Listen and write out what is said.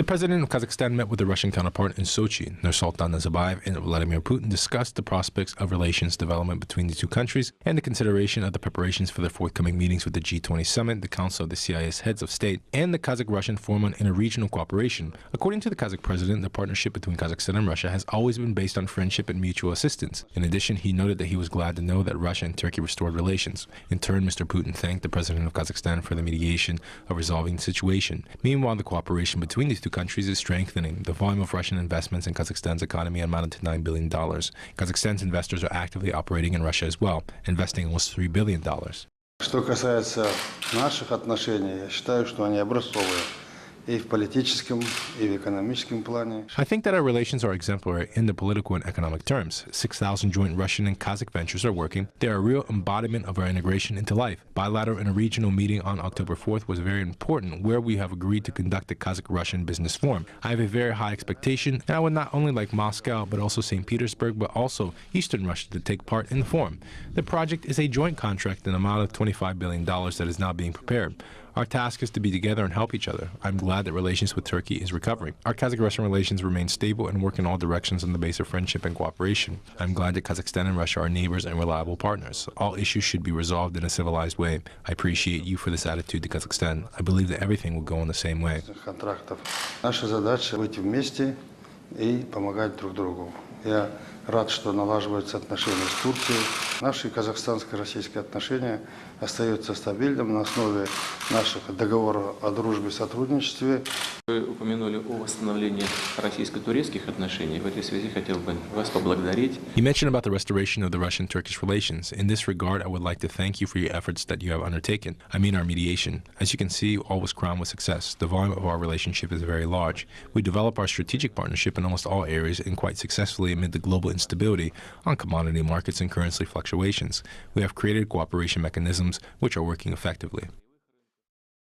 The president of Kazakhstan met with the Russian counterpart in Sochi. Nursultan Nazarbayev and Vladimir Putin discussed the prospects of relations development between the two countries and the consideration of the preparations for their forthcoming meetings with the G20 summit, the Council of the CIS heads of state, and the Kazakh-Russian Forum on Interregional Cooperation. According to the Kazakh president, the partnership between Kazakhstan and Russia has always been based on friendship and mutual assistance. In addition, he noted that he was glad to know that Russia and Turkey restored relations. In turn, Mr. Putin thanked the president of Kazakhstan for the mediation of resolving the situation. Meanwhile, the cooperation between these two countries is strengthening. The volume of Russian investments in Kazakhstan's economy amounted to $9 billion. Kazakhstan's investors are actively operating in Russia as well, investing almost $3 billion. Что касается наших отношений, я считаю, что они образцовые. I think that our relations are exemplary in the political and economic terms. 6,000 joint Russian and Kazakh ventures are working. They are a real embodiment of our integration into life. Bilateral and a regional meeting on October 4th was very important, where we have agreed to conduct the Kazakh-Russian business forum. I have a very high expectation, and I would not only like Moscow, but also St. Petersburg, but also Eastern Russia to take part in the forum. The project is a joint contract in an amount of $25 billion that is now being prepared. Our task is to be together and help each other. I'm glad that relations with Turkey is recovering. Our Kazakh-Russian relations remain stable and work in all directions on the base of friendship and cooperation. I'm glad that Kazakhstan and Russia are neighbors and reliable partners. All issues should be resolved in a civilized way. I appreciate you for this attitude to Kazakhstan. I believe that everything will go in the same way. Наша задача быть вместе и помогать друг другу. Я рад, что налаживаются отношения с Турцией. Наши казахстанско-российские отношения остаются стабильным на основе наших договоров о дружбе и сотрудничестве. Вы упомянули о восстановлении российско-турецких отношений. В этой связи хотел бы вас поблагодарить. You mentioned about the restoration of the Russian-Turkish relations. In this regard, I would like to thank you for your efforts that you have undertaken. I mean our mediation. As you can see, all was crowned with success. The volume of our relationship is very large. We develop our strategic partnership in almost all areas and quite successfully amid the global instability on commodity markets and currency fluctuations. We have created cooperation mechanisms which are working effectively.